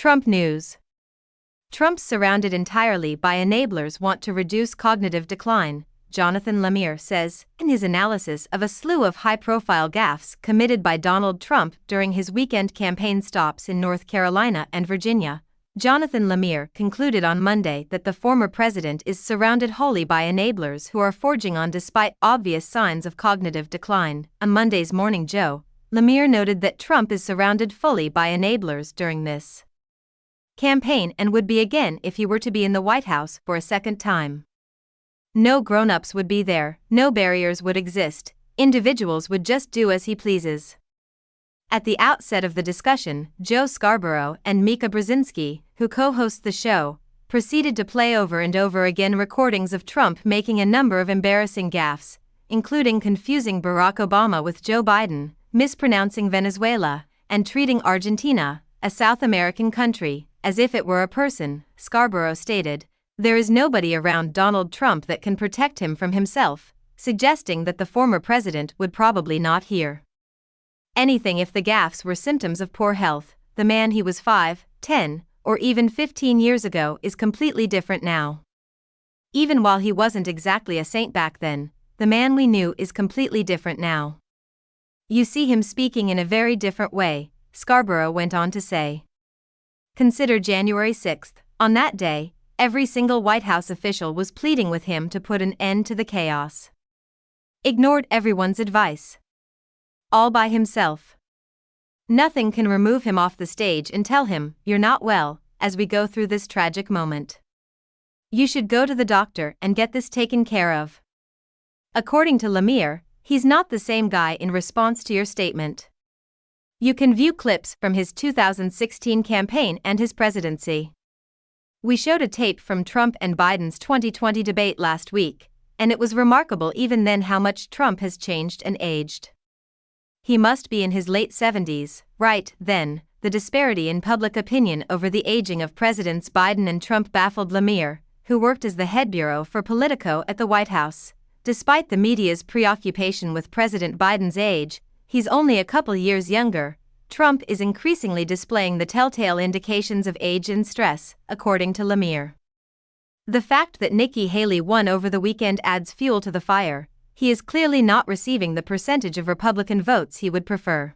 Trump news. Trump's surrounded entirely by enablers want to reduce cognitive decline, Jonathan Lemire says, in his analysis of a slew of high-profile gaffes committed by Donald Trump during his weekend campaign stops in North Carolina and Virginia. Jonathan Lemire concluded on Monday that the former president is surrounded wholly by enablers who are forging on despite obvious signs of cognitive decline. On Monday's Morning Joe, Lemire noted that Trump is surrounded fully by enablers during this campaign and would be again if he were to be in the White House for a second time. No grown-ups would be there, no barriers would exist, individuals would just do as he pleases. At the outset of the discussion, Joe Scarborough and Mika Brzezinski, who co-host the show, proceeded to play over and over again recordings of Trump making a number of embarrassing gaffes, including confusing Barack Obama with Joe Biden, mispronouncing Venezuela, and treating Argentina, a South American country, as if it were a person. Scarborough stated, "There is nobody around Donald Trump that can protect him from himself," suggesting that the former president would probably not hear anything if the gaffes were symptoms of poor health. The man he was 5, 10, or even 15 years ago is completely different now. Even while he wasn't exactly a saint back then, the man we knew is completely different now. You see him speaking in a very different way, Scarborough went on to say. Consider January 6th. On that day, every single White House official was pleading with him to put an end to the chaos. Ignored everyone's advice. All by himself. Nothing can remove him off the stage and tell him, "You're not well," as we go through this tragic moment. You should go to the doctor and get this taken care of. According to Lemire, he's not the same guy in response to your statement. You can view clips from his 2016 campaign and his presidency. We showed a tape from Trump and Biden's 2020 debate last week, and it was remarkable even then how much Trump has changed and aged. He must be in his late 70s, right then. The disparity in public opinion over the aging of Presidents Biden and Trump baffled Lemire, who worked as the head bureau for Politico at the White House. Despite the media's preoccupation with President Biden's age, he's only a couple years younger. Trump is increasingly displaying the telltale indications of age and stress, according to Lemire. The fact that Nikki Haley won over the weekend adds fuel to the fire. He is clearly not receiving the percentage of Republican votes he would prefer.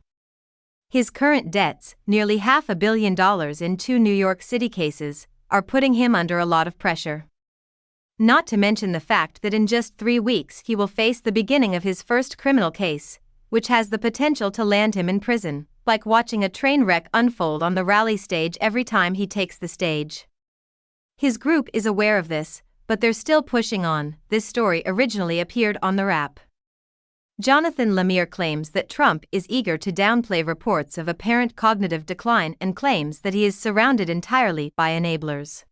His current debts, nearly $500 million in 2 New York City cases, are putting him under a lot of pressure. Not to mention the fact that in just 3 weeks he will face the beginning of his first criminal case, which has the potential to land him in prison, like watching a train wreck unfold on the rally stage every time he takes the stage. His group is aware of this, but they're still pushing on. This story originally appeared on The Wrap. Jonathan Lemire claims that Trump is eager to downplay reports of apparent cognitive decline and claims that he is surrounded entirely by enablers.